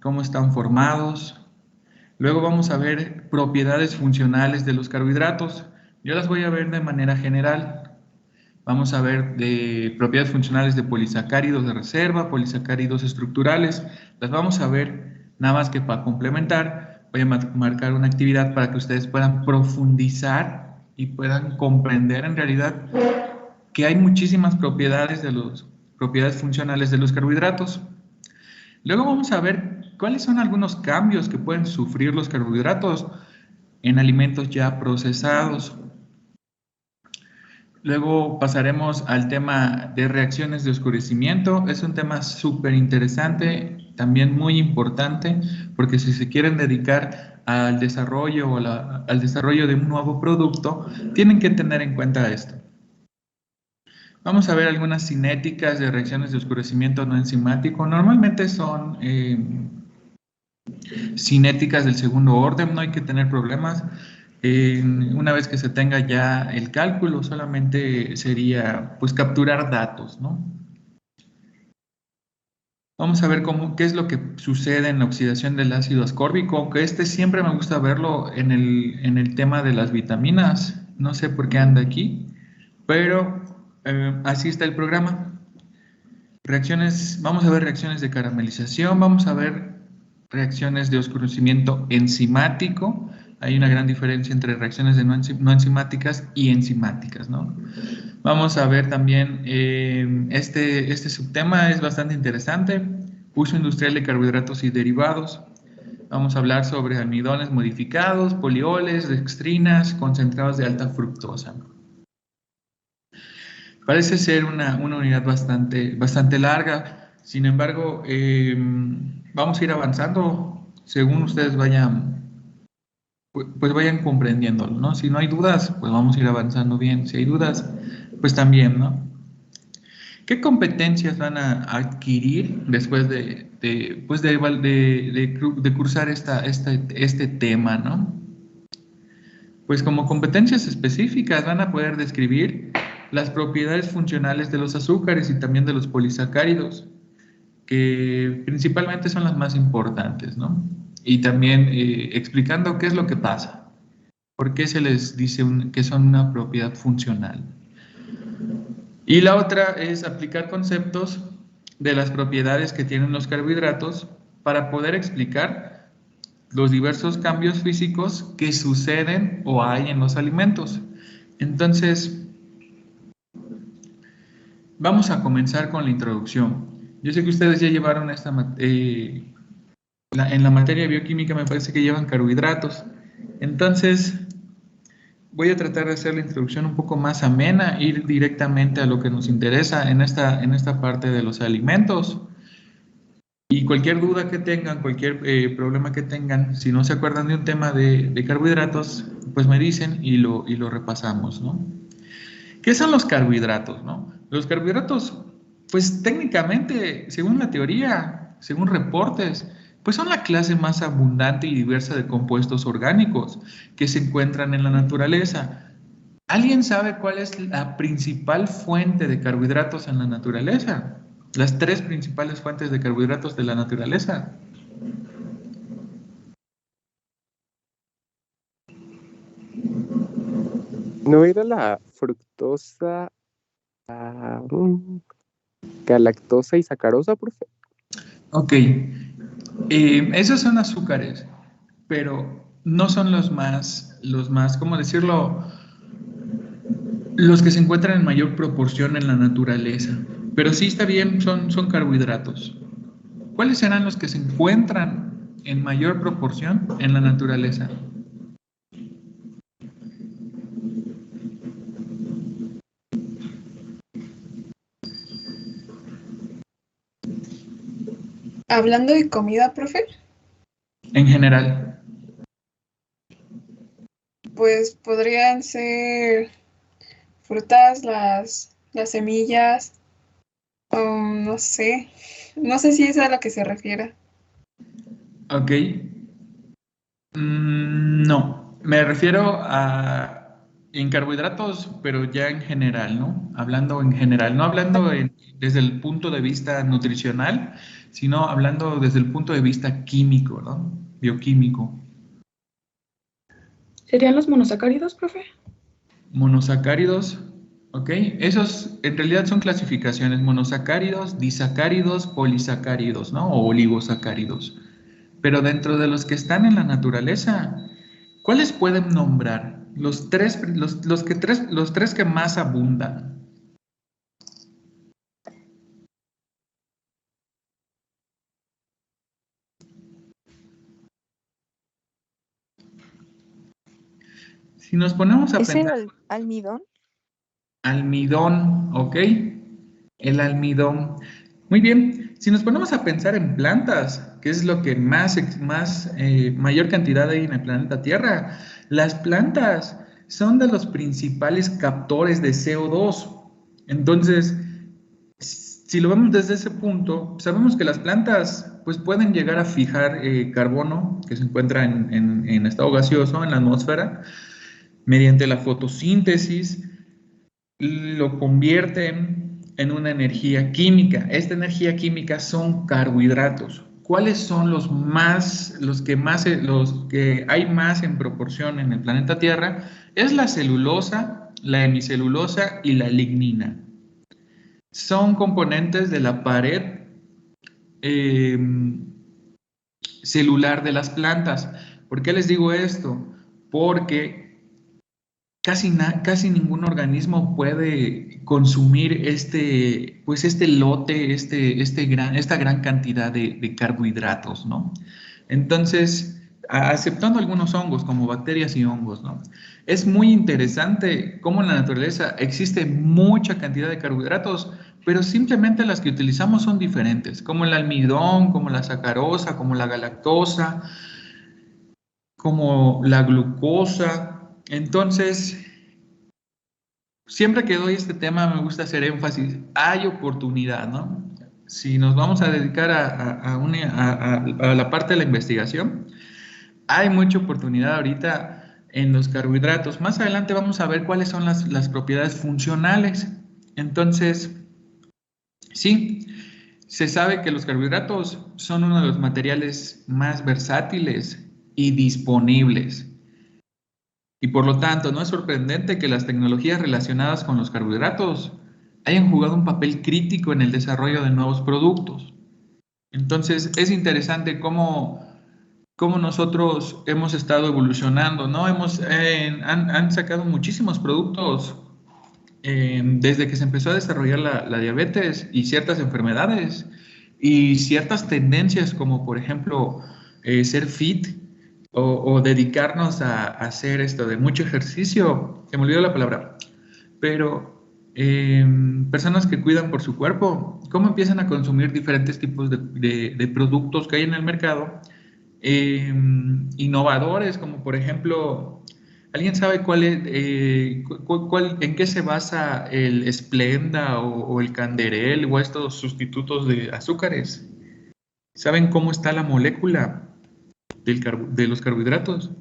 cómo están formados. Luego vamos a ver propiedades funcionales de los carbohidratos. Yo las voy a ver de manera general. Vamos a ver de propiedades funcionales de polisacáridos de reserva, polisacáridos estructurales. Las vamos a ver nada más que para complementar. Voy a marcar una actividad para que ustedes puedan profundizar y puedan comprender en realidad que hay muchísimas propiedades funcionales de los carbohidratos. Luego vamos a ver cuáles son algunos cambios que pueden sufrir los carbohidratos en alimentos ya procesados. Luego pasaremos al tema de reacciones de oscurecimiento. Es un tema súper interesante, también muy importante, porque si se quieren dedicar al desarrollo al desarrollo de un nuevo producto, tienen que tener en cuenta esto. Vamos a ver algunas cinéticas de reacciones de oscurecimiento no enzimático. Normalmente son cinéticas del segundo orden, no hay que tener problemas. Una vez que se tenga ya el cálculo, solamente sería pues capturar datos, ¿no? Vamos a ver qué es lo que sucede en la oxidación del ácido ascórbico, aunque siempre me gusta verlo en el tema de las vitaminas. No sé por qué anda aquí, pero así está el programa. Vamos a ver reacciones de caramelización, vamos a ver reacciones de oscurecimiento enzimático. Hay una gran diferencia entre reacciones de no enzimáticas y enzimáticas, ¿no? Vamos a ver también, este subtema es bastante interesante, uso industrial de carbohidratos y derivados. Vamos a hablar sobre almidones modificados, polioles, dextrinas, concentrados de alta fructosa. Parece ser una unidad bastante larga, sin embargo, vamos a ir avanzando según ustedes pues vayan comprendiéndolo, ¿no? Si no hay dudas, pues vamos a ir avanzando bien. Si hay dudas, pues también, ¿no? ¿Qué competencias van a adquirir después de cursar este tema, ¿no? Pues como competencias específicas van a poder describir las propiedades funcionales de los azúcares y también de los polisacáridos, que principalmente son las más importantes, ¿no? Y también explicando qué es lo que pasa, por qué se les dice que son una propiedad funcional. Y la otra es aplicar conceptos de las propiedades que tienen los carbohidratos para poder explicar los diversos cambios físicos que suceden o hay en los alimentos. Entonces, vamos a comenzar con la introducción. Yo sé que ustedes ya llevaron en la materia de bioquímica me parece que llevan carbohidratos. Entonces, voy a tratar de hacer la introducción un poco más amena, ir directamente a lo que nos interesa en esta parte de los alimentos. Y cualquier duda que tengan, cualquier problema que tengan, si no se acuerdan de un tema de carbohidratos, pues me dicen y lo repasamos, ¿no? ¿Qué son los carbohidratos, no? Los carbohidratos, pues técnicamente, según la teoría, según reportes, pues son la clase más abundante y diversa de compuestos orgánicos que se encuentran en la naturaleza. ¿Alguien sabe cuál es la principal fuente de carbohidratos en la naturaleza? Las tres principales fuentes de carbohidratos de la naturaleza. ¿No era la fructosa, galactosa y sacarosa, profe? Ok, esos son azúcares, pero no son los más, ¿cómo decirlo? Los que se encuentran en mayor proporción en la naturaleza. Pero sí está bien, son carbohidratos. ¿Cuáles serán los que se encuentran en mayor proporción en la naturaleza? Hablando de comida, profe, En general. pues podrían ser frutas, las semillas, no sé si es a lo que se refiere. Ok. No, me refiero a En carbohidratos, pero ya en general, ¿no? Hablando en general, no hablando desde el punto de vista nutricional, sino hablando desde el punto de vista químico, ¿no? Bioquímico. ¿Serían los monosacáridos, profe? Monosacáridos, ¿ok? Esos en realidad son clasificaciones: monosacáridos, disacáridos, polisacáridos, ¿no? O oligosacáridos. Pero dentro de los que están en la naturaleza, ¿cuáles pueden nombrar? Los tres que más abundan. Si nos ponemos a ¿Es el pensar, almidón? almidón, ¿ok? El almidón. Muy bien. Si nos ponemos a pensar en plantas, que es lo que mayor cantidad hay en el planeta Tierra, las plantas son de los principales captores de CO2. Entonces, si lo vemos desde ese punto, sabemos que las plantas pues, pueden llegar a fijar carbono que se encuentra en estado gaseoso en la atmósfera mediante la fotosíntesis, lo convierten en una energía química. Esta energía química son carbohidratos. ¿Cuáles son los que hay más en proporción en el planeta Tierra? Es la celulosa, la hemicelulosa y la lignina. Son componentes de la pared celular de las plantas. ¿Por qué les digo esto? Porque casi ningún organismo puede consumir esta gran cantidad de carbohidratos, ¿no? Entonces, aceptando algunos hongos como bacterias y hongos, ¿no? Es muy interesante cómo en la naturaleza existe mucha cantidad de carbohidratos, pero simplemente las que utilizamos son diferentes, como el almidón, como la sacarosa, como la galactosa, como la glucosa. Entonces, siempre que doy este tema me gusta hacer énfasis, hay oportunidad, ¿no? Si nos vamos a dedicar a la parte de la investigación, hay mucha oportunidad ahorita en los carbohidratos. Más adelante vamos a ver cuáles son las propiedades funcionales. Entonces, sí, se sabe que los carbohidratos son uno de los materiales más versátiles y disponibles. Y por lo tanto, no es sorprendente que las tecnologías relacionadas con los carbohidratos hayan jugado un papel crítico en el desarrollo de nuevos productos. Entonces, es interesante cómo nosotros hemos estado evolucionando, ¿no? Han sacado muchísimos productos desde que se empezó a desarrollar la diabetes y ciertas enfermedades y ciertas tendencias como, por ejemplo, ser fit o dedicarnos a hacer esto de mucho ejercicio. Se me olvidó la palabra, pero personas que cuidan por su cuerpo, cómo empiezan a consumir diferentes tipos de productos que hay en el mercado, innovadores, como por ejemplo, ¿alguien sabe en qué se basa el Splenda o el Canderel o estos sustitutos de azúcares? ¿Saben cómo está la molécula de los carbohidratos?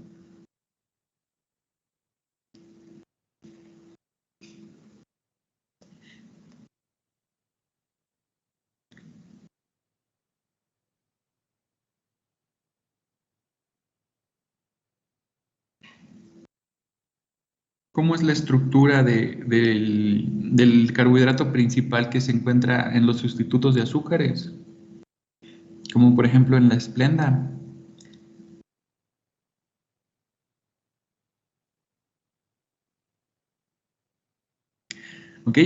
¿Cómo es la estructura del carbohidrato principal que se encuentra en los sustitutos de azúcares? Como por ejemplo en la Splenda. ¿Ok?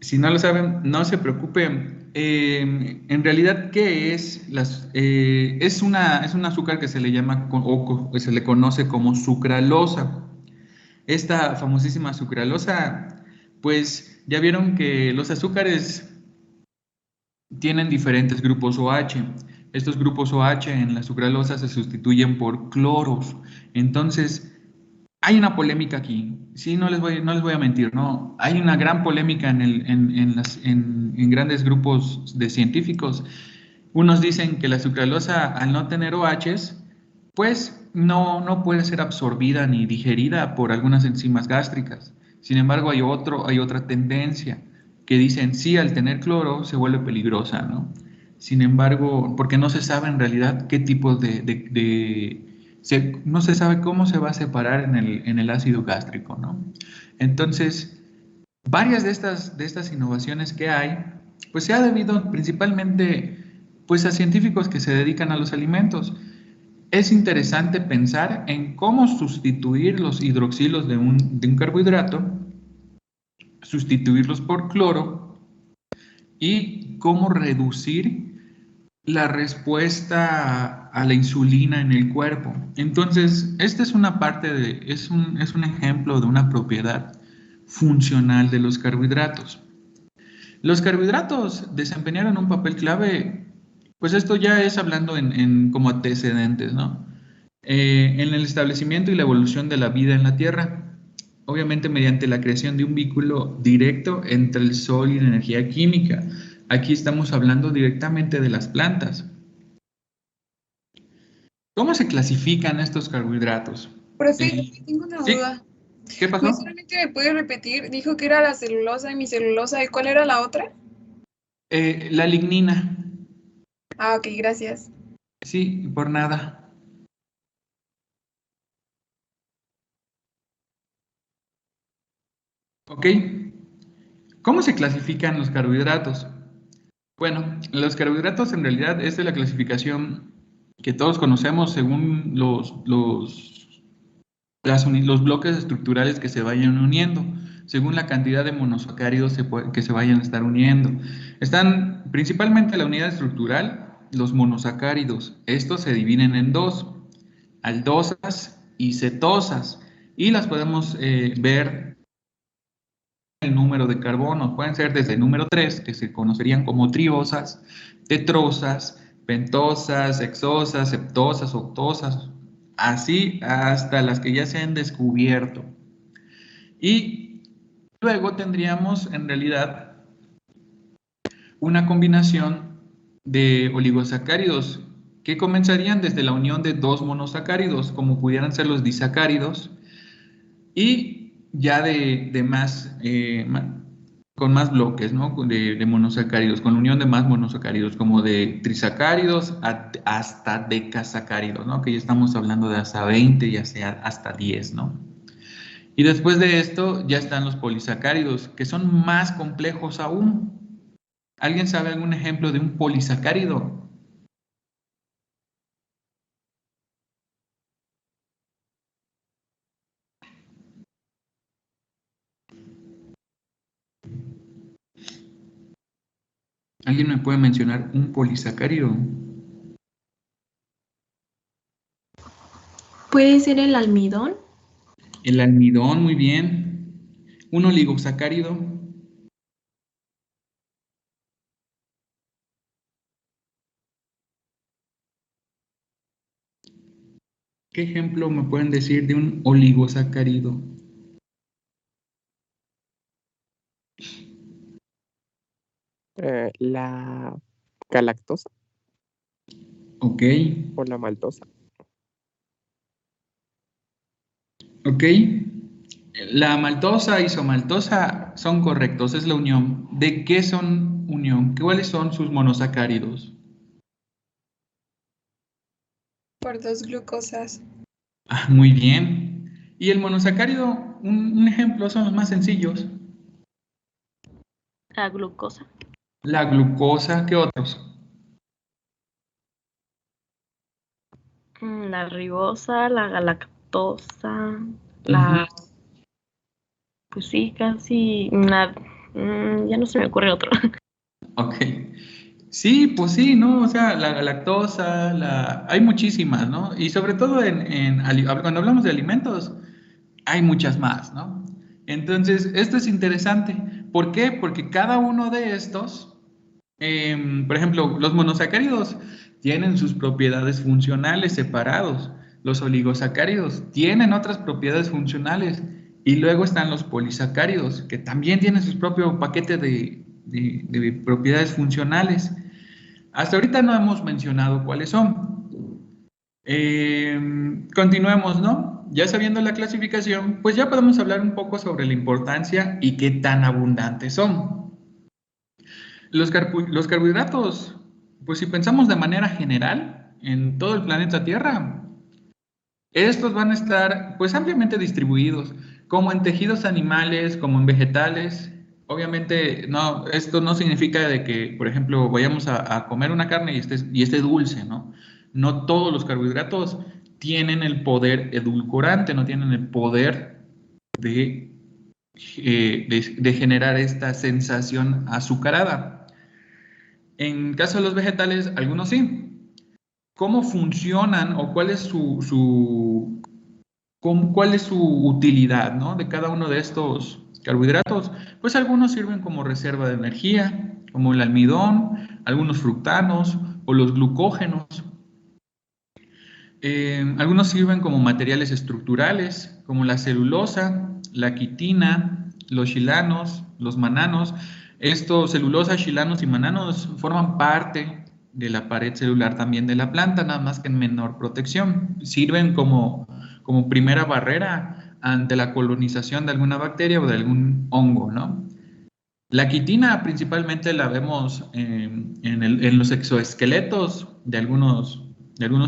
Si no lo saben, no se preocupen. En realidad, ¿qué es? Es un azúcar que se le llama o se le conoce como sucralosa. Esta famosísima sucralosa, pues ya vieron que los azúcares tienen diferentes grupos OH. Estos grupos OH en la sucralosa se sustituyen por cloros. Entonces, hay una polémica aquí. Sí, no les voy a mentir, ¿no? Hay una gran polémica en grandes grupos de científicos. Unos dicen que la sucralosa, al no tener OHs, pues no puede ser absorbida ni digerida por algunas enzimas gástricas. Sin embargo, hay otra tendencia que dicen sí, al tener cloro se vuelve peligrosa, ¿no? Sin embargo, porque no se sabe en realidad qué tipo no se sabe cómo se va a separar en el ácido gástrico, ¿no? Entonces, varias de estas innovaciones que hay, pues se ha debido principalmente pues a científicos que se dedican a los alimentos. Es interesante pensar en cómo sustituir los hidroxilos de un carbohidrato, sustituirlos por cloro y cómo reducir la respuesta a la insulina en el cuerpo. Entonces, esta es una parte es un ejemplo de una propiedad funcional de los carbohidratos. Los carbohidratos desempeñaron un papel clave, pues esto ya es hablando como antecedentes, ¿no? En el establecimiento y la evolución de la vida en la Tierra, obviamente mediante la creación de un vínculo directo entre el Sol y la energía química. Aquí estamos hablando directamente de las plantas. ¿Cómo se clasifican estos carbohidratos? Profe, tengo una ¿Sí? duda. ¿Qué pasó? Pues solamente me puede repetir, dijo que era la celulosa y mi celulosa, ¿y cuál era la otra? La lignina. Ah, ok, gracias. Sí, por nada. Ok. ¿Cómo se clasifican los carbohidratos? Bueno, los carbohidratos en realidad es de la clasificación que todos conocemos según los bloques estructurales que se vayan uniendo, según la cantidad de monosacáridos que se vayan a estar uniendo. Están principalmente la unidad estructural, los monosacáridos. Estos se dividen en dos, aldosas y cetosas, y las podemos ver el número de carbonos. Pueden ser desde el número 3, que se conocerían como triosas, tetrosas, pentosas, hexosas, septosas, octosas, así hasta las que ya se han descubierto. Y luego tendríamos en realidad una combinación de oligosacáridos que comenzarían desde la unión de dos monosacáridos, como pudieran ser los disacáridos, y ya con más bloques, ¿no? De monosacáridos, con la unión de más monosacáridos, como de trisacáridos hasta decasacáridos, ¿no? Que ya estamos hablando de hasta 20 y hasta 10, ¿no? Y después de esto ya están los polisacáridos, que son más complejos aún. ¿Alguien sabe algún ejemplo de un polisacárido? ¿Alguien me puede mencionar un polisacárido? ¿Puede ser el almidón? El almidón, muy bien. Un oligosacárido. ¿Qué ejemplo me pueden decir de un oligosacárido? La galactosa Ok, o la maltosa. ok. La maltosa y isomaltosa son correctos, es la unión. ¿De qué son unión? ¿Cuáles son sus monosacáridos? Por dos glucosas. Ah, muy bien. Y el monosacárido, un ejemplo, son los más sencillos. La glucosa. La glucosa, ¿qué otros? La ribosa, la galactosa, pues sí, casi ya no se me ocurre otro. Ok. Sí, pues sí, ¿no? O sea, la lactosa, hay muchísimas, ¿no? Y sobre todo cuando hablamos de alimentos, hay muchas más, ¿no? Entonces, esto es interesante. ¿Por qué? Porque cada uno de estos, por ejemplo, los monosacáridos tienen sus propiedades funcionales separados. Los oligosacáridos tienen otras propiedades funcionales. Y luego están los polisacáridos, que también tienen su propio paquete de propiedades funcionales. Hasta ahorita no hemos mencionado cuáles son. Continuemos, ¿no? Ya sabiendo la clasificación, pues ya podemos hablar un poco sobre la importancia y qué tan abundantes son. Los carbohidratos, pues si pensamos de manera general en todo el planeta Tierra, estos van a estar pues ampliamente distribuidos, como en tejidos animales, como en vegetales. Obviamente, no, esto no significa de que, por ejemplo, vayamos a comer una carne y esté dulce, ¿no? No todos los carbohidratos tienen el poder edulcorante, no tienen el poder de generar esta sensación azucarada. En caso de los vegetales, algunos sí. ¿Cómo funcionan o cuál es cuál es su utilidad, ¿no? De cada uno de estos carbohidratos? Pues algunos sirven como reserva de energía, como el almidón, algunos fructanos o los glucógenos. Algunos sirven como materiales estructurales, como la celulosa, la quitina, los xilanos, los mananos. Estos celulosa, xilanos y mananos forman parte de la pared celular también de la planta, nada más que en menor protección. Sirven como primera barrera ante la colonización de alguna bacteria o de algún hongo, ¿no? La quitina principalmente la vemos en los exoesqueletos de algunos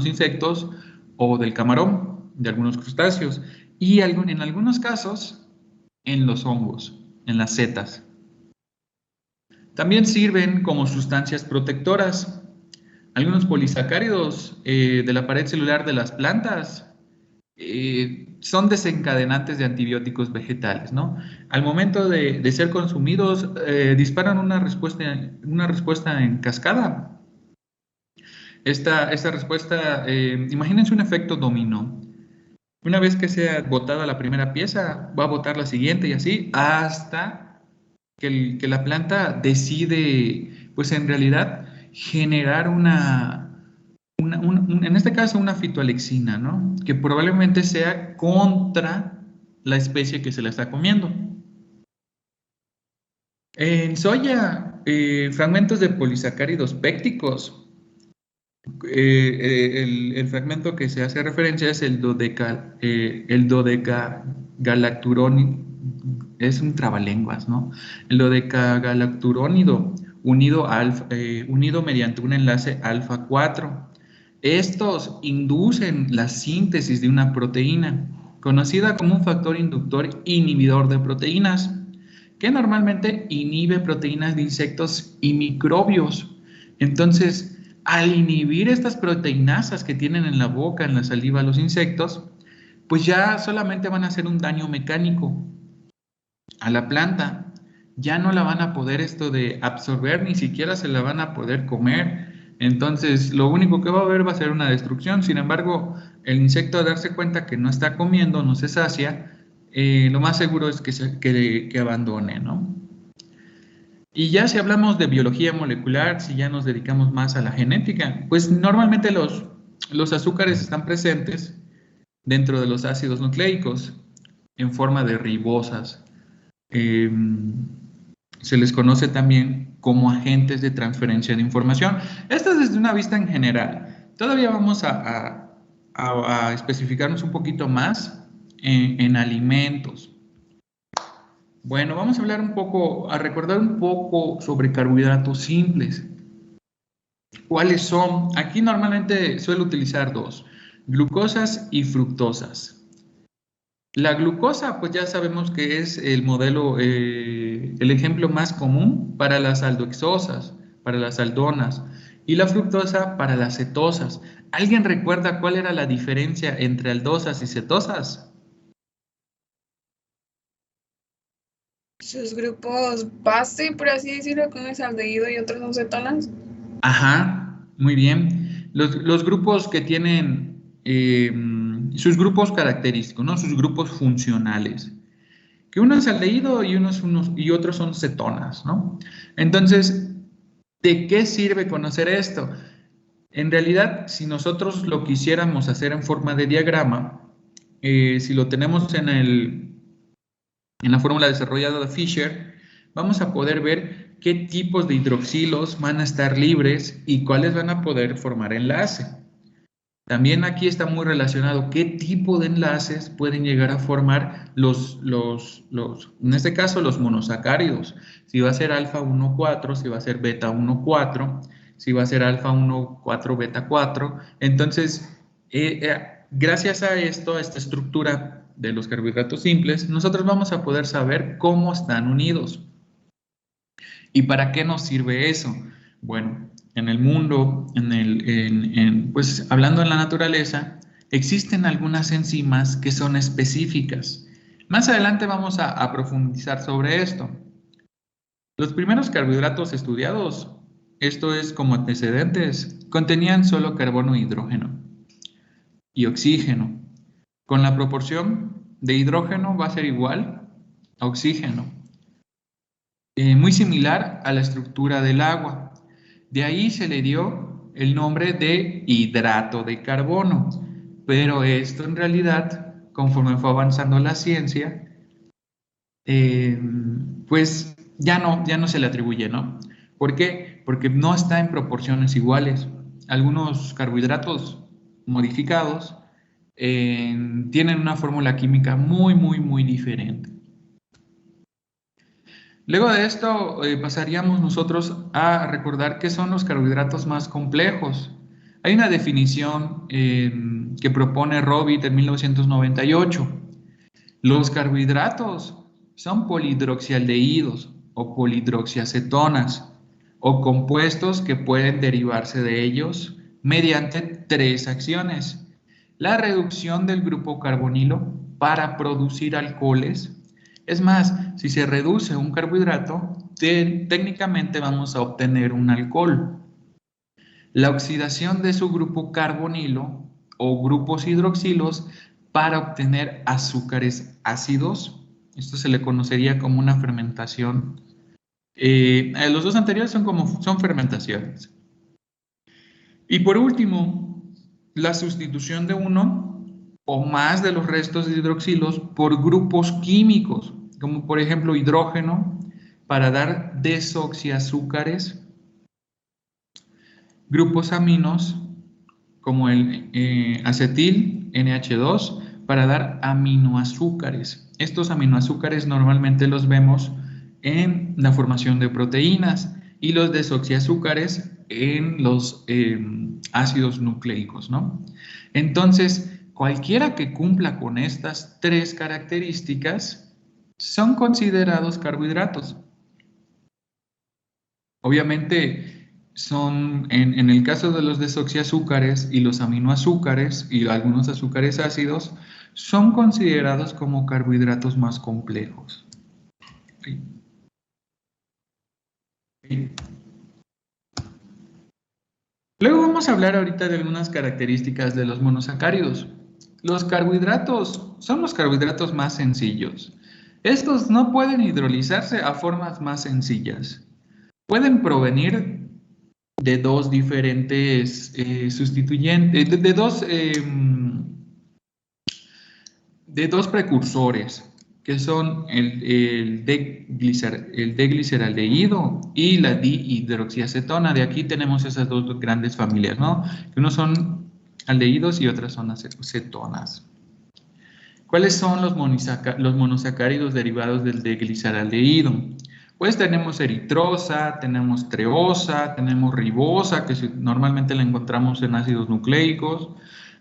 insectos o del camarón, de algunos crustáceos, y en algunos casos en los hongos, en las setas. También sirven como sustancias protectoras. Algunos polisacáridos de la pared celular de las plantas son desencadenantes de antibióticos vegetales, ¿no? Al momento de ser consumidos, disparan una respuesta en cascada. Esta respuesta, imagínense un efecto dominó. Una vez que sea botada la primera pieza, va a botar la siguiente y así hasta que la planta decide, pues en realidad, generar en este caso una fitoalexina, ¿no? Que probablemente sea contra la especie que se la está comiendo. En soya, fragmentos de polisacáridos pécticos. El fragmento que se hace referencia es el dodecagalacturónido, es un trabalenguas, ¿no? El dodecagalacturónido unido mediante un enlace alfa 4. Estos inducen la síntesis de una proteína, conocida como un factor inductor inhibidor de proteínas, que normalmente inhibe proteínas de insectos y microbios. Entonces, al inhibir estas proteinasas que tienen en la boca, en la saliva los insectos, pues ya solamente van a hacer un daño mecánico a la planta. Ya no la van a poder absorber, ni siquiera se la van a poder comer. Entonces, lo único que va a haber va a ser una destrucción. Sin embargo, el insecto, al darse cuenta que no está comiendo, no se sacia, lo más seguro es que abandone, ¿no? Y ya si hablamos de biología molecular, si ya nos dedicamos más a la genética, pues normalmente los azúcares están presentes dentro de los ácidos nucleicos en forma de ribosas. Se les conoce también como agentes de transferencia de información. Esto es desde una vista en general. Todavía vamos a especificarnos un poquito más en alimentos. Bueno, vamos a hablar a recordar un poco sobre carbohidratos simples. ¿Cuáles son? Aquí normalmente suelo utilizar dos, glucosas y fructosas. La glucosa, pues ya sabemos que es el ejemplo más común para las aldohexosas, para las aldonas, y la fructosa para las cetosas. ¿Alguien recuerda cuál era la diferencia entre aldosas y cetosas? Sus grupos base, por así decirlo, con es aldehído y otros son cetonas. Ajá, muy bien. Los grupos que tienen sus grupos característicos, ¿no? Sus grupos funcionales. Que uno es aldehído y otros son cetonas, ¿no? Entonces, ¿de qué sirve conocer esto? En realidad, si nosotros lo quisiéramos hacer en forma de diagrama, si lo tenemos en la fórmula desarrollada de Fischer, vamos a poder ver qué tipos de hidroxilos van a estar libres y cuáles van a poder formar enlace. También aquí está muy relacionado qué tipo de enlaces pueden llegar a formar en este caso, los monosacáridos. Si va a ser alfa 1,4, si va a ser beta 1,4, si va a ser alfa 1,4, beta 4. Entonces, gracias a esto, a esta estructura de los carbohidratos simples, nosotros vamos a poder saber cómo están unidos. ¿Y para qué nos sirve eso? Bueno, en el mundo, pues hablando en la naturaleza, existen algunas enzimas que son específicas. Más adelante vamos a profundizar sobre esto. Los primeros carbohidratos estudiados, esto es como antecedentes, contenían solo carbono e hidrógeno y oxígeno. Con la proporción de hidrógeno va a ser igual a oxígeno. Muy similar a la estructura del agua. De ahí se le dio el nombre de hidrato de carbono, pero esto en realidad, conforme fue avanzando la ciencia, pues ya no se le atribuye, ¿no? ¿Por qué? Porque no está en proporciones iguales. Algunos carbohidratos modificados tienen una fórmula química muy diferente. Luego de esto pasaríamos nosotros a recordar qué son los carbohidratos más complejos. Hay una definición que propone Robbit en 1998. Los carbohidratos son polihidroxialdehídos o polihidroxiacetonas o compuestos que pueden derivarse de ellos mediante 3 acciones. La reducción del grupo carbonilo para producir alcoholes. Es más, si se reduce un carbohidrato, técnicamente vamos a obtener un alcohol. La oxidación de su grupo carbonilo o grupos hidroxilos para obtener azúcares ácidos. Esto se le conocería como una fermentación. Los dos anteriores son fermentaciones. Y por último, la sustitución de uno o más de los restos de hidroxilos por grupos químicos, como por ejemplo hidrógeno, para dar desoxiazúcares, grupos aminos, como el acetil, NH2, para dar aminoazúcares. Estos aminoazúcares normalmente los vemos en la formación de proteínas y los desoxiazúcares en los ácidos nucleicos, ¿no? Entonces, cualquiera que cumpla con estas 3 características son considerados carbohidratos. Obviamente, en el caso de los desoxiazúcares y los aminoazúcares y algunos azúcares ácidos, son considerados como carbohidratos más complejos. ¿Sí? ¿Sí? Luego vamos a hablar ahorita de algunas características de los monosacáridos. Los carbohidratos son los carbohidratos más sencillos. Estos no pueden hidrolizarse a formas más sencillas. Pueden provenir de 2 diferentes sustituyentes, de dos precursores, que son el D-gliceraldehído y la dihidroxiacetona. De aquí tenemos esas 2 grandes familias, ¿no? Que unos son aldehídos y otras son acetonas. ¿Cuáles son los monosacáridos derivados del D-gliceraldehído? Pues tenemos eritrosa, tenemos treosa, tenemos ribosa, que normalmente la encontramos en ácidos nucleicos,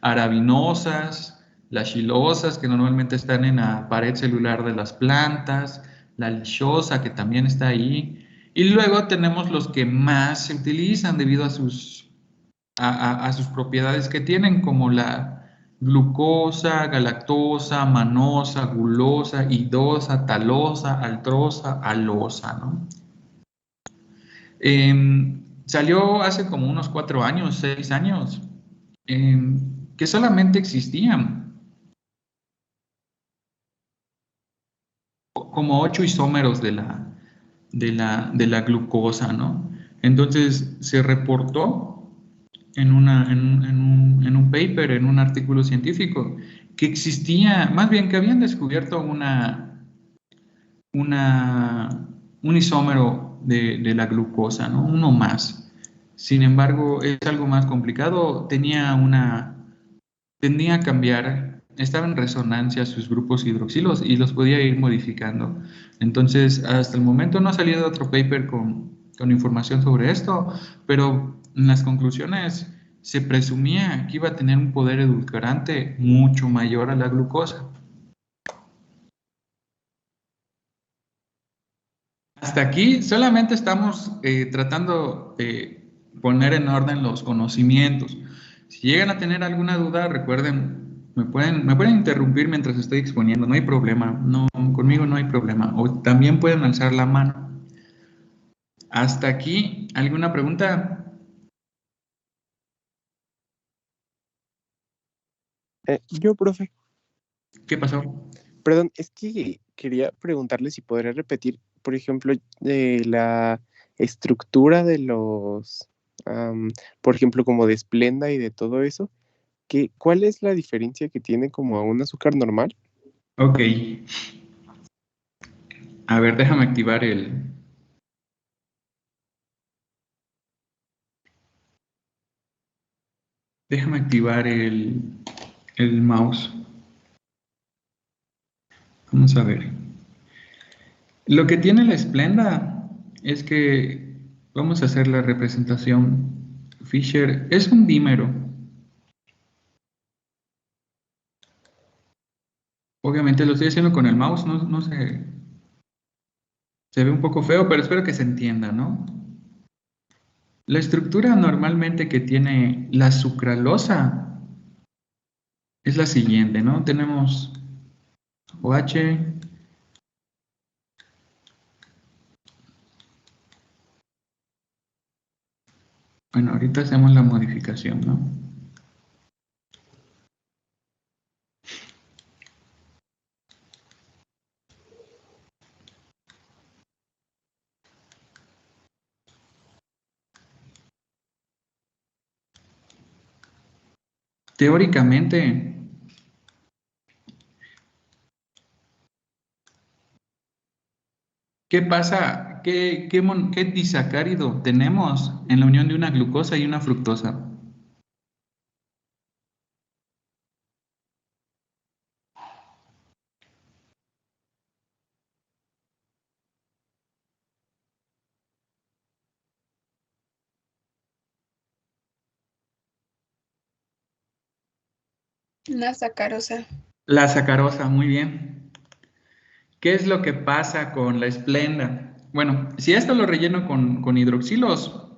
arabinosas, las xilosas, que normalmente están en la pared celular de las plantas, la lichosa, que también está ahí, y luego tenemos los que más se utilizan debido a sus propiedades que tienen, como la glucosa, galactosa, manosa, gulosa, idosa, talosa, altrosa, alosa, ¿no? Salió hace como unos 4 años, 6 años, que solamente existían como 8 isómeros de la glucosa, ¿no? Entonces se reportó en un paper, en un artículo científico, que existía, más bien que habían descubierto un isómero de la glucosa, ¿no? Uno más. Sin embargo, es algo más complicado. Tenía una tendía a cambiar, estaba en resonancia sus grupos hidroxilos y los podía ir modificando. Entonces, hasta el momento no ha salido otro paper con información sobre esto, pero en las conclusiones se presumía que iba a tener un poder edulcorante mucho mayor a la glucosa. Hasta aquí solamente estamos tratando de poner en orden los conocimientos. Si llegan a tener alguna duda, recuerden, me pueden interrumpir mientras estoy exponiendo, no hay problema, no, conmigo no hay problema. O también pueden alzar la mano. Hasta aquí, ¿alguna pregunta? Yo, profe, ¿Qué pasó? perdón, es que quería preguntarle si podría repetir, por ejemplo, la estructura de los, por ejemplo, como de Splenda y de todo eso, ¿cuál es la diferencia que tiene como a un azúcar normal? Ok. A ver, déjame activar el mouse. Vamos a ver. Lo que tiene la Splenda es que vamos a hacer la representación Fisher. Es un dímero. Obviamente lo estoy haciendo con el mouse, no se ve un poco feo, pero espero que se entienda, ¿no? La estructura normalmente que tiene la sucralosa es la siguiente, ¿no? Tenemos OH, bueno, ahorita hacemos la modificación, ¿no? Teóricamente, ¿qué pasa? ¿Qué disacárido tenemos en la unión de una glucosa y una fructosa? Una sacarosa. La sacarosa, muy bien. ¿Qué es lo que pasa con la Splenda? Bueno, si esto lo relleno con hidroxilos,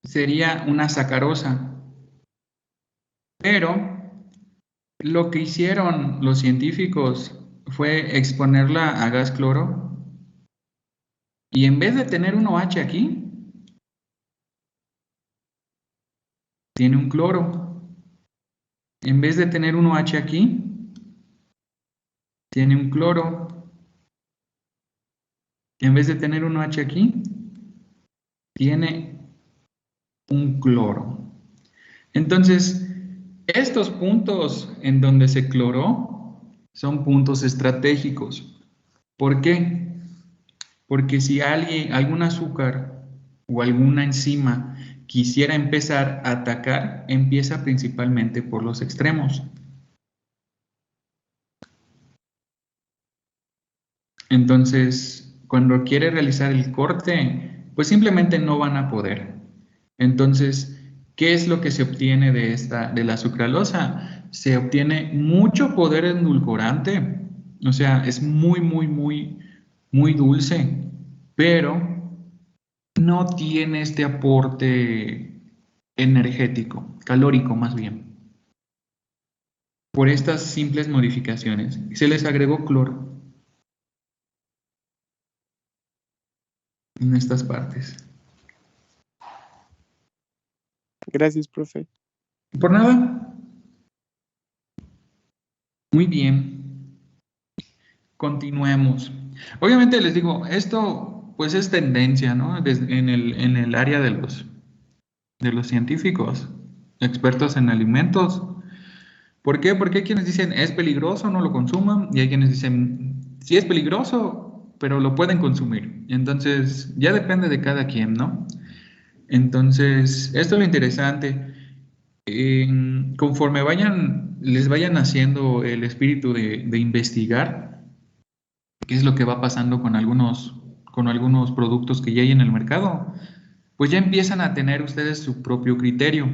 sería una sacarosa. Pero lo que hicieron los científicos fue exponerla a gas cloro y en vez de tener un OH aquí, tiene un cloro. En vez de tener un OH aquí, tiene un cloro. En vez de tener un OH aquí, tiene un cloro. Entonces, estos puntos en donde se cloró son puntos estratégicos. ¿Por qué? Porque si algún azúcar o alguna enzima quisiera empezar a atacar, empieza principalmente por los extremos. Entonces, cuando quiere realizar el corte, pues simplemente no van a poder. Entonces, ¿qué es lo que se obtiene de la sucralosa? Se obtiene mucho poder endulcorante, o sea, es muy dulce, pero no tiene este aporte energético, calórico más bien. Por estas simples modificaciones, se les agregó cloro en estas partes. Gracias, profe. Por nada. Muy bien. Continuemos. Obviamente les digo, esto pues es tendencia, ¿no? En el área de los científicos, expertos en alimentos. ¿Por qué? Porque hay quienes dicen es peligroso, no lo consuman, y hay quienes dicen sí es peligroso, pero lo pueden consumir. Entonces, ya depende de cada quien, ¿no? Entonces, esto es lo interesante. Conforme les vayan haciendo el espíritu de investigar, qué es lo que va pasando con algunos productos que ya hay en el mercado, pues ya empiezan a tener ustedes su propio criterio.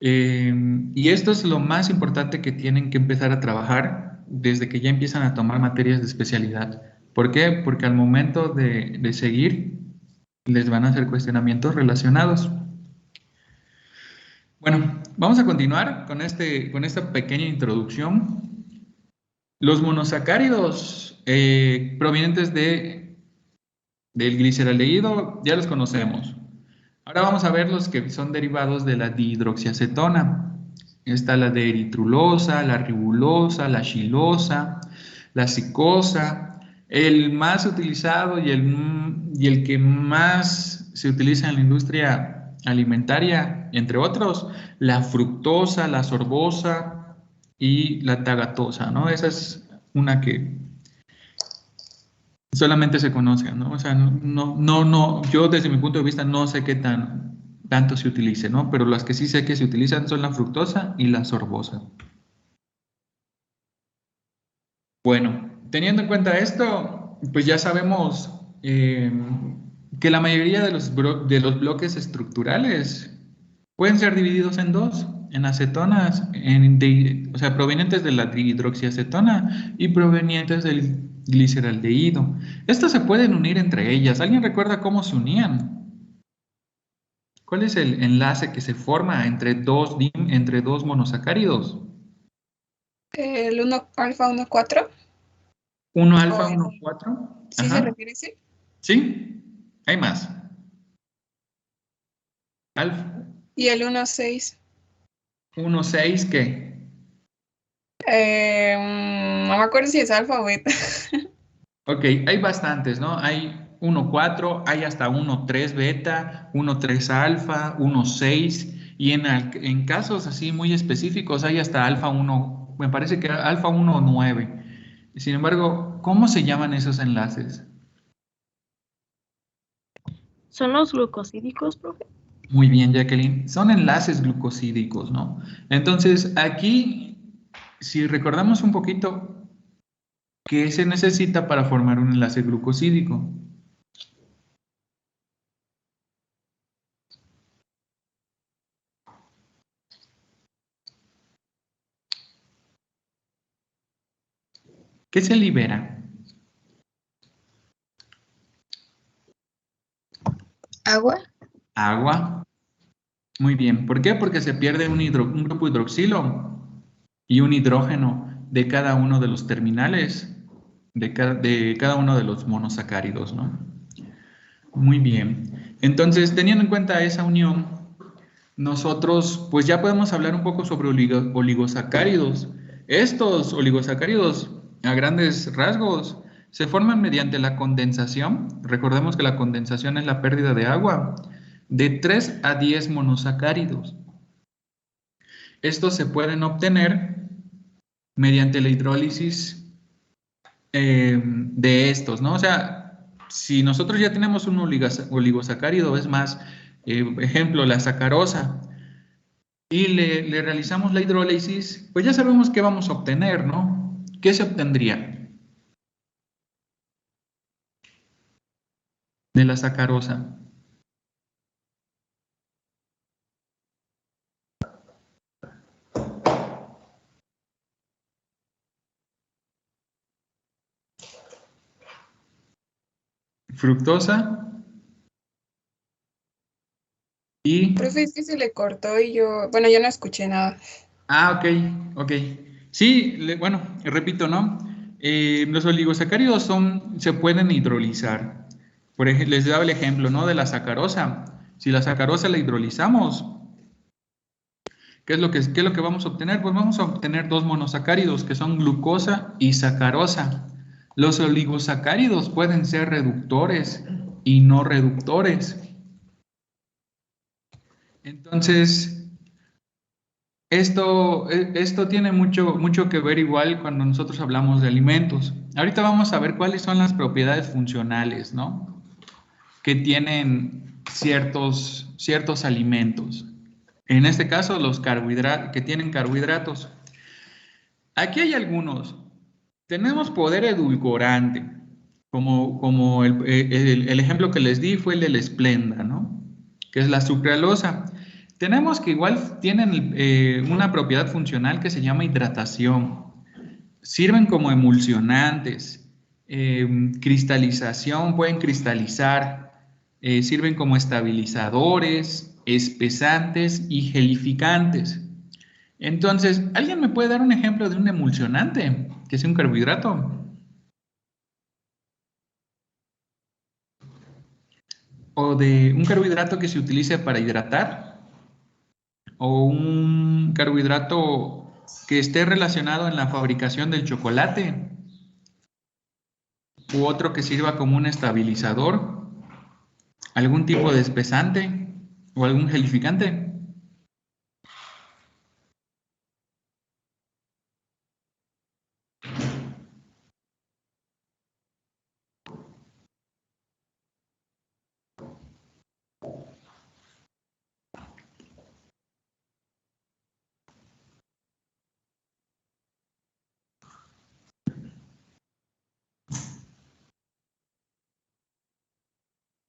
Y esto es lo más importante que tienen que empezar a trabajar desde que ya empiezan a tomar materias de especialidad. ¿Por qué? Porque al momento de seguir, les van a hacer cuestionamientos relacionados. Bueno, vamos a continuar con esta pequeña introducción. Los monosacáridos provenientes del gliceraldehído ya los conocemos. Ahora vamos a ver los que son derivados de la dihidroxiacetona. Está la deeritrosa, la ribulosa, la xilosa, la cicosa. El más utilizado y el que más se utiliza en la industria alimentaria, entre otros, la fructosa, la sorbosa y la tagatosa, ¿no? Esa es una que solamente se conoce, ¿no? O sea, no, yo desde mi punto de vista no sé qué tanto se utilice, ¿no? Pero las que sí sé que se utilizan son la fructosa y la sorbosa. Bueno, teniendo en cuenta esto, pues ya sabemos que la mayoría de los bloques estructurales pueden ser divididos en dos, en acetonas, o sea, provenientes de la dihidroxiacetona y provenientes del gliceraldehído. Estas se pueden unir entre ellas. ¿Alguien recuerda cómo se unían? ¿Cuál es el enlace que se forma entre dos monosacáridos? El 1 alfa 1 4. 1 alfa, 1 4. ¿Sí se refiere a ese? Sí, hay más. Alfa. Y el 1 6. 1 6, ¿qué? No me acuerdo si es alfa o beta. Ok, hay bastantes, ¿no? Hay 1 4, hay hasta 1 3 beta, 1 3 alfa, 1 6, y en casos así muy específicos hay hasta alfa 1, me parece que alfa 1 9. Sin embargo, ¿cómo se llaman esos enlaces? ¿Son los glucosídicos, profe? Muy bien, Jacqueline. Son enlaces glucosídicos, ¿no? Entonces, aquí, si recordamos un poquito, ¿qué se necesita para formar un enlace glucosídico? ¿Qué se libera? Agua. Agua. Muy bien. ¿Por qué? Porque se pierde un grupo hidroxilo y un hidrógeno de cada uno de los terminales, de cada uno de los monosacáridos, ¿no? Muy bien. Entonces, teniendo en cuenta esa unión, nosotros pues ya podemos hablar un poco sobre oligosacáridos. Estos oligosacáridos, a grandes rasgos, se forman mediante la condensación. Recordemos que la condensación es la pérdida de agua de 3 a 10 monosacáridos. Estos se pueden obtener mediante la hidrólisis de estos, ¿no? O sea, si nosotros ya tenemos un oligosacárido, es más, ejemplo, la sacarosa, y le realizamos la hidrólisis, pues ya sabemos qué vamos a obtener, ¿no? ¿Qué se obtendría de la sacarosa? Fructosa y... Profe, es que se le cortó y yo no escuché nada. Ah, ok. Sí, bueno, repito, ¿no? Los oligosacáridos se pueden hidrolizar. Por ejemplo, les daba el ejemplo, ¿no? De la sacarosa. Si la sacarosa la hidrolizamos, ¿qué es lo que vamos a obtener? Pues vamos a obtener dos monosacáridos, que son glucosa y sacarosa. Los oligosacáridos pueden ser reductores y no reductores. Entonces, esto tiene mucho que ver igual cuando nosotros hablamos de alimentos. Ahorita vamos a ver cuáles son las propiedades funcionales, ¿no? que tienen ciertos alimentos. En este caso, los carbohidratos, que tienen carbohidratos. Aquí hay algunos. Tenemos poder edulcorante, como el ejemplo que les di fue el del Splenda, ¿no? Que es la sucralosa. Tenemos que igual tienen una propiedad funcional que se llama hidratación. Sirven como emulsionantes, cristalización, pueden cristalizar, sirven como estabilizadores, espesantes y gelificantes. Entonces, ¿alguien me puede dar un ejemplo de un emulsionante que sea un carbohidrato? O de un carbohidrato que se utilice para hidratar, o un carbohidrato que esté relacionado en la fabricación del chocolate, u otro que sirva como un estabilizador, algún tipo de espesante o algún gelificante.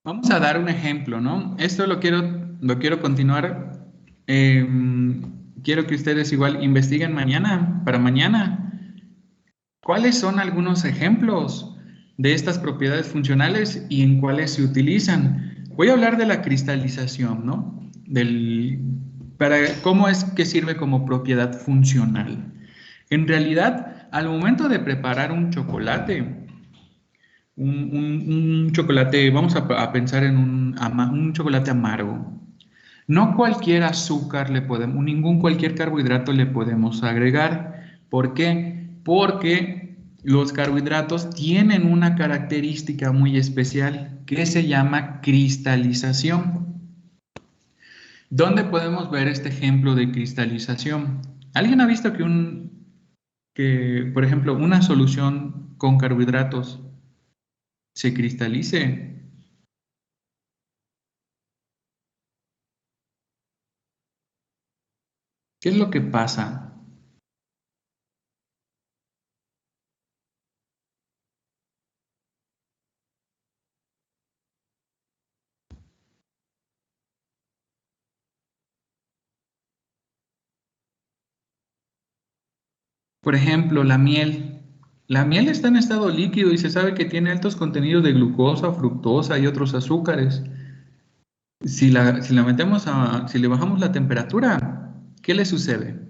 Vamos a dar un ejemplo, ¿no? Esto lo quiero continuar. Quiero que ustedes igual investiguen para mañana. ¿Cuáles son algunos ejemplos de estas propiedades funcionales y en cuáles se utilizan? Voy a hablar de la cristalización, ¿no? Cómo es que sirve como propiedad funcional. En realidad, al momento de preparar un chocolate, un chocolate, vamos a pensar en un chocolate amargo. No cualquier azúcar ningún cualquier carbohidrato le podemos agregar. ¿Por qué? Porque los carbohidratos tienen una característica muy especial que se llama cristalización. ¿Dónde podemos ver este ejemplo de cristalización? ¿Alguien ha visto que, por ejemplo, una solución con carbohidratos se cristalice? ¿Qué es lo que pasa? Por ejemplo, la miel. La miel está en estado líquido y se sabe que tiene altos contenidos de glucosa, fructosa y otros azúcares. Si le bajamos la temperatura, ¿qué le sucede?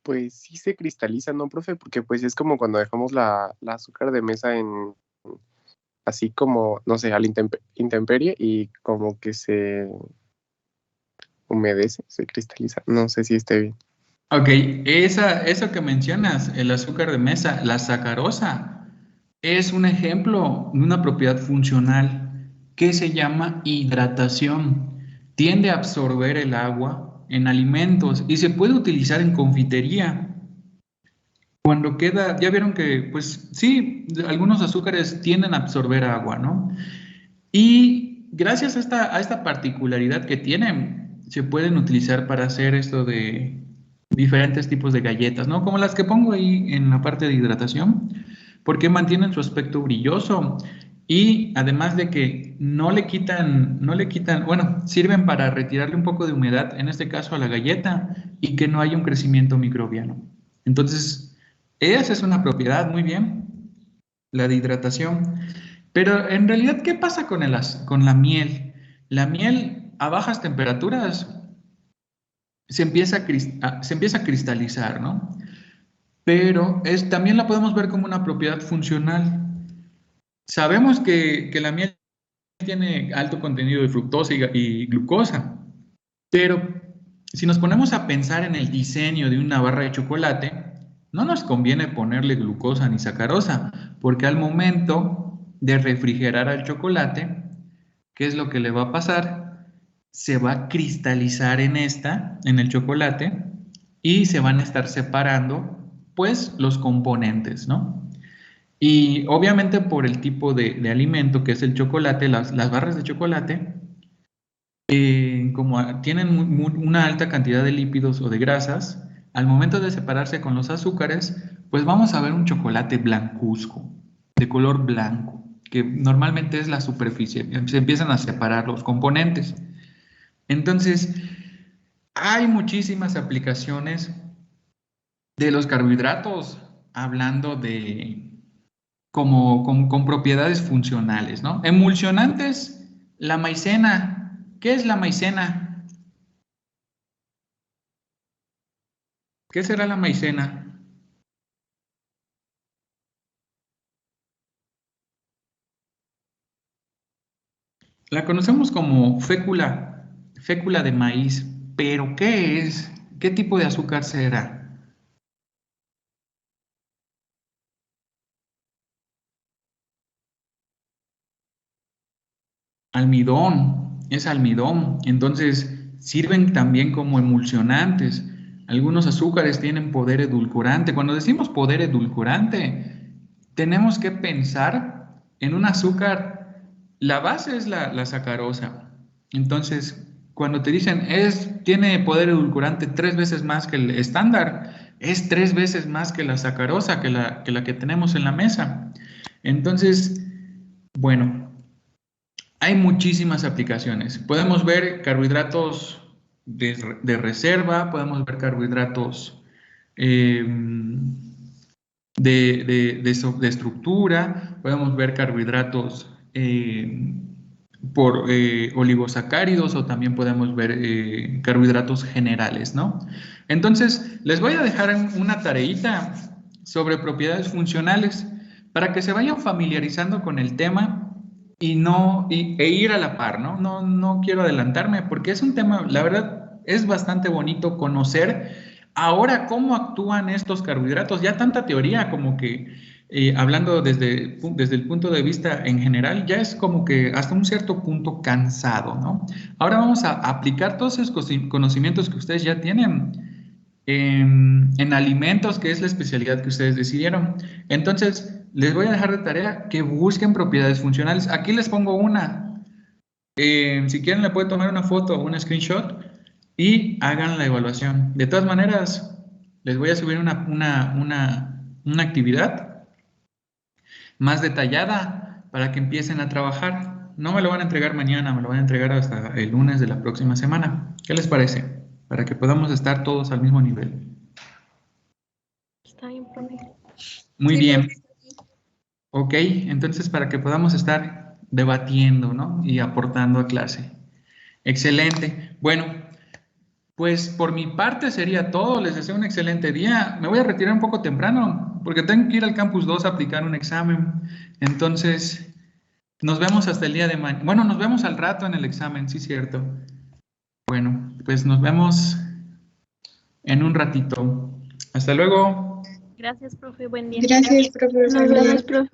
Pues sí se cristaliza, ¿no, profe? Porque pues es como cuando dejamos la azúcar de mesa en, así como, no sé, a la intemperie y como que se humedece, se cristaliza. No sé si esté bien. Ok, eso que mencionas, el azúcar de mesa, la sacarosa, es un ejemplo de una propiedad funcional que se llama hidratación. Tiende a absorber el agua en alimentos y se puede utilizar en confitería. Cuando ya vieron que, pues sí, algunos azúcares tienden a absorber agua, ¿no? Y gracias a esta particularidad que tienen, se pueden utilizar para hacer esto de diferentes tipos de galletas, ¿no? Como las que pongo ahí en la parte de hidratación, porque mantienen su aspecto brilloso y además de que no le quitan, bueno, sirven para retirarle un poco de humedad, en este caso a la galleta, y que no haya un crecimiento microbiano. Entonces, esa es una propiedad, muy bien, la de hidratación. Pero en realidad, ¿qué pasa con la miel? La miel a bajas temperaturas se empieza a cristalizar, ¿no? Pero también la podemos ver como una propiedad funcional. Sabemos que la miel tiene alto contenido de fructosa y glucosa, pero si nos ponemos a pensar en el diseño de una barra de chocolate, no nos conviene ponerle glucosa ni sacarosa, porque al momento de refrigerar al chocolate, ¿qué es lo que le va a pasar? Se va a cristalizar en el chocolate, y se van a estar separando, pues, los componentes, ¿no? Y obviamente por el tipo de alimento que es el chocolate, las barras de chocolate, como tienen una alta cantidad de lípidos o de grasas, al momento de separarse con los azúcares, pues vamos a ver un chocolate blancuzco, de color blanco, que normalmente es la superficie. Se empiezan a separar los componentes. Entonces, hay muchísimas aplicaciones de los carbohidratos, hablando de con propiedades funcionales, ¿no? Emulsionantes, la maicena. ¿Qué es la maicena? ¿Qué será la maicena? La conocemos como fécula de maíz, pero ¿qué es? ¿Qué tipo de azúcar será? Almidón, es almidón. Entonces sirven también como emulsionantes. Algunos azúcares tienen poder edulcorante. Cuando decimos poder edulcorante, tenemos que pensar en un azúcar. La base es la sacarosa. Entonces, cuando te dicen tiene poder edulcorante 3 veces más que el estándar, es 3 veces más que la sacarosa, que la que tenemos en la mesa. Entonces, bueno, hay muchísimas aplicaciones. Podemos ver carbohidratos de reserva, podemos ver carbohidratos de estructura, podemos ver carbohidratos por oligosacáridos, o también podemos ver carbohidratos generales, ¿no? Entonces, les voy a dejar una tareita sobre propiedades funcionales para que se vayan familiarizando con el tema e ir a la par, ¿no? No quiero adelantarme porque es un tema, la verdad, es bastante bonito conocer ahora cómo actúan estos carbohidratos. Ya tanta teoría como que, hablando desde el punto de vista en general, ya es como que hasta un cierto punto cansado, ¿no? Ahora vamos a aplicar todos esos conocimientos que ustedes ya tienen en alimentos, que es la especialidad que ustedes decidieron. Entonces, les voy a dejar de tarea que busquen propiedades funcionales. Aquí les pongo una. Si quieren, le pueden tomar una foto o un screenshot y hagan la evaluación. De todas maneras, les voy a subir una actividad más detallada para que empiecen a trabajar. No me lo van a entregar mañana, me lo van a entregar hasta el lunes de la próxima semana. ¿Qué les parece? Para que podamos estar todos al mismo nivel. Está bien, profe. Muy Sí, bien. profe. Ok, entonces para que podamos estar debatiendo, ¿no? Y aportando a clase. Excelente. Bueno, pues por mi parte sería todo. Les deseo un excelente día. Me voy a retirar un poco temprano porque tengo que ir al Campus 2 a aplicar un examen. Entonces, nos vemos hasta el día de mañana. Bueno, nos vemos al rato en el examen, sí, cierto. Bueno, pues nos vemos en un ratito. Hasta luego. Gracias, profe. Buen día. Gracias, profe. Nos vemos, profe.